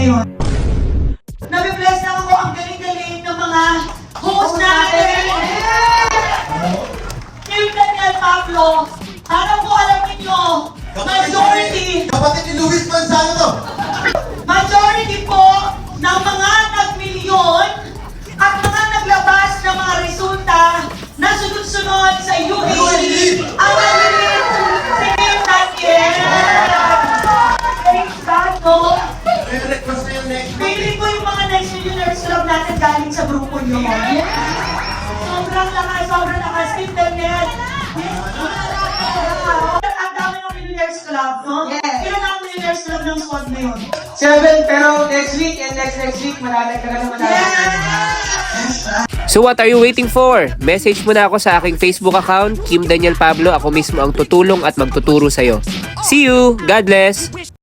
ngayon. Nabibless lang ako ang galing-galing ng mga host natin. Kim Daniel Pablo, sana po alam ninyo, majority po ng mga nag-milyon at mga naglabas ng mga resulta na sunod-sunod sa UAE ang nalilit si Kim Daniel. Thanks God, no? Feeling ko yung mga next millionaires club natin galing sa grupo nyo. Sobrang lakas, Kim Daniel. Ang dami ng millionaires club, no? Yes. Ilan ang millionaires club ng squad na yun? 7, pero next week and next week, madadagdagan naman natin. So what are you waiting for? Message mo na ako sa aking Facebook account, Kim Daniel Pablo. Ako mismo ang tutulong at magtuturo sa'yo. See you! God bless!